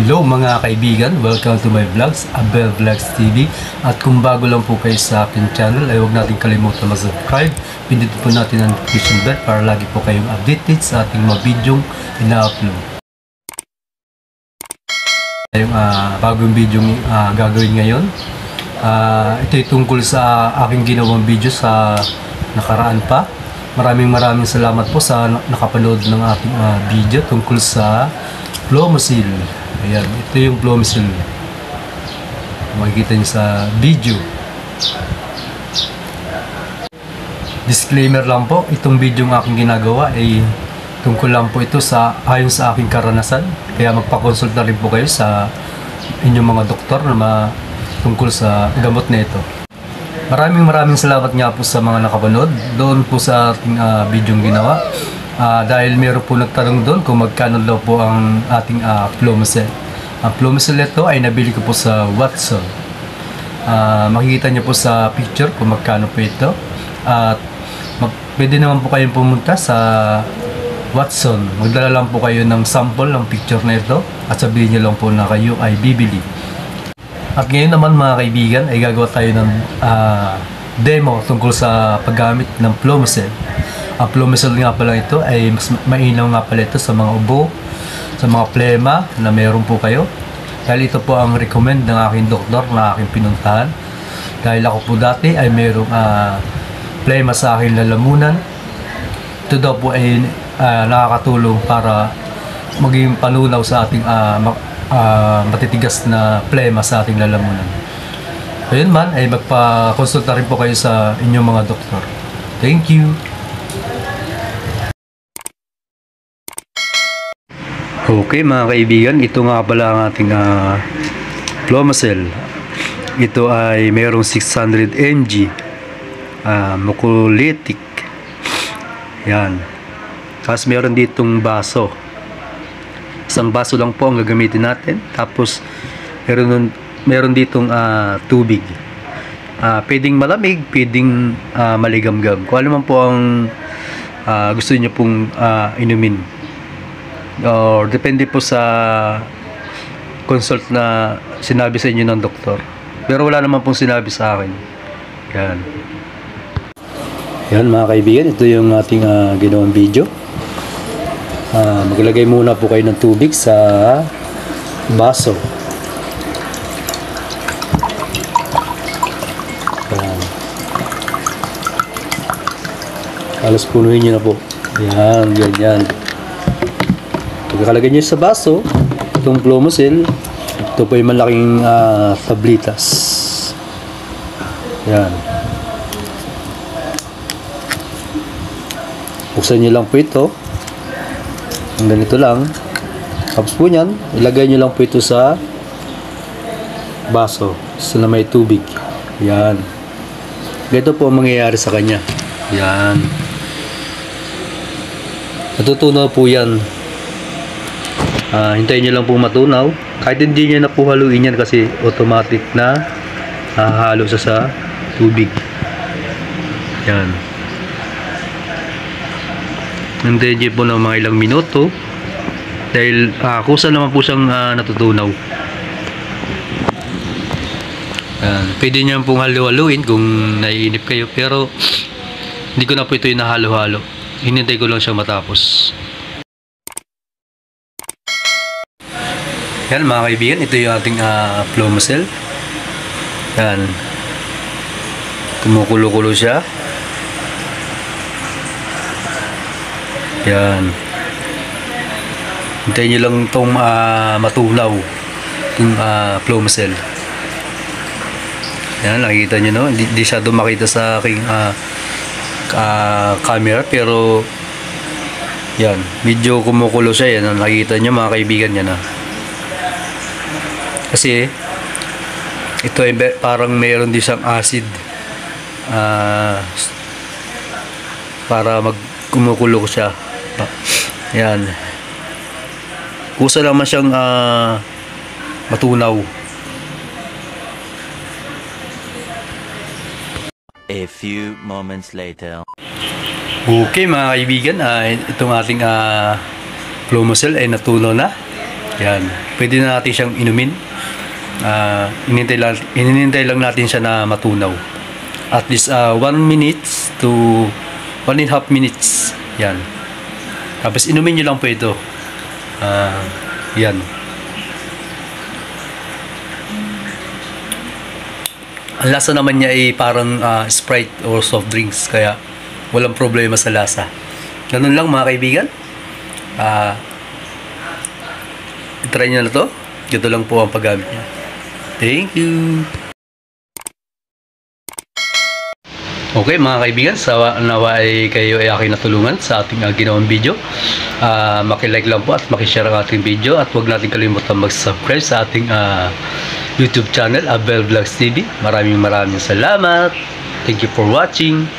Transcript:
Hello mga kaibigan, welcome to my vlogs, Abel Vlogs TV. At kung bago lang po kayo sa aking channel ay huwag natin kalimutan mag-subscribe. Pindutin po natin ang notification bell para lagi po kayong updated sa ating mga videong ina-upload. Yung bagong videong gagawin ngayon, ito ay tungkol sa aking ginawang video sa nakaraan pa. Maraming salamat po sa nakapanood ng ating video tungkol sa Flomosil. Ayan, ito yung Flomosil. Makikita niyo sa video. Disclaimer lang po, itong video ng aking ginagawa ay tungkol lang po ito sa ayon sa aking karanasan. Kaya magpakonsulta rin po kayo sa inyong mga doktor na tungkol sa gamot na ito. Maraming salamat nga po sa mga nakapanood doon po sa ating video ginawa. Dahil meron po nagtanong doon kung magkano daw po ang ating Flomosil. Ang Flomosil ito ay nabili ko po sa Watson. Makikita niyo po sa picture kung magkano po ito. At pwede naman po kayong pumunta sa Watson. Magdala lang po kayo ng sample ng picture na ito at sabihin niyo lang po na kayo ay bibili. At ngayon naman mga kaibigan ay gagawa tayo ng demo tungkol sa paggamit ng Flomosil. Ang Flomosil nga pala ito ay mas mainam nga pala ito sa mga ubo, sa mga plema na meron po kayo. Dahil ito po ang recommend ng aking doktor na aking pinuntahan. Dahil ako po dati ay merong plema sa aking lalamunan. Ito daw po ay nakakatulong para maging panunaw sa ating matitigas na plema sa ating lalamunan. Ayun man, ay magpa-consulta rin po kayo sa inyong mga doktor. Thank you! Okay mga kaibigan, ito nga pala ang ating Flomosil. Ito ay mayroong 600 mg mucolytic. Yan. Tapos meron ditong baso. Isang baso lang po ang gagamitin natin. Tapos meron ditong tubig. Pwedeng malamig, pwedeng maligamgam. Kung ano man po ang gusto niyo pong inumin. Or depende po sa consult na sinabi sa inyo ng doktor. Pero wala naman pong sinabi sa akin. Yan. Yan mga kaibigan, ito yung ating ginawang video. Maglagay muna po kayo ng tubig sa baso. Yan. Halos punuhin nyo na po. Yan, ganyan. Pagkakalagay nyo sa baso, itong Flomosil, ito po yung malaking tablitas. Yan. Buksan nyo lang po ito. Ang ganito lang. Tapos po yan, ilagay nyo lang po ito sa baso. Na may tubig. Yan. Ganito po ang mangyayari sa kanya. Yan. Natutunaw po yan. Hintayin nyo lang po matunaw. Kahit hindi nyo na po haluin yan kasi automatic na halo sa tubig. Yan. Hintayin nyo po ng mga ilang minuto dahil kusa naman po siyang natutunaw. Yan. Pwede nyo pong halo-haluin kung naiinip kayo, pero hindi ko na po ito yung nahalo-halo. Hinintay ko lang siyang matapos. Yan mga kaibigan, ito yung ating Flomosil. Yan. Kumukulo-kulo siya. Yan. Hintayin nyo lang itong matunaw. Itong Flomosil. Yan, nakikita nyo no? Hindi siya makita sa aking camera, pero yan, medyo kumukulo siya. Yan, nakikita nyo mga kaibigan yan. Kasi ito ay parang mayroon din siyang acid para kumukulo siya. Yan. Kusa naman siyang matunaw. A few moments later. Okay mga kaibigan, itong ating Flomosil ay natunaw na. Yan. Pwede na natin siyang inumin. Inintay lang natin siya na matunaw. At least 1 minutes to 1.5 minutes. Yan. Tapos inumin nyo lang po ito. Yan. Ang lasa naman niya ay parang Sprite or soft drinks. Kaya walang problema sa lasa. Ganun lang mga kaibigan. Try nyo na to. Ito lang po ang paggamit niya. Thank you. Okay mga kaibigan, nawa ay kayo ay aking natulungan sa ating ginawang video. Maki-like lang po at maki-share ang ating video at huwag natin kalimutan mag-subscribe sa ating YouTube channel, Abel Vlogs TV. Maraming salamat. Thank you for watching.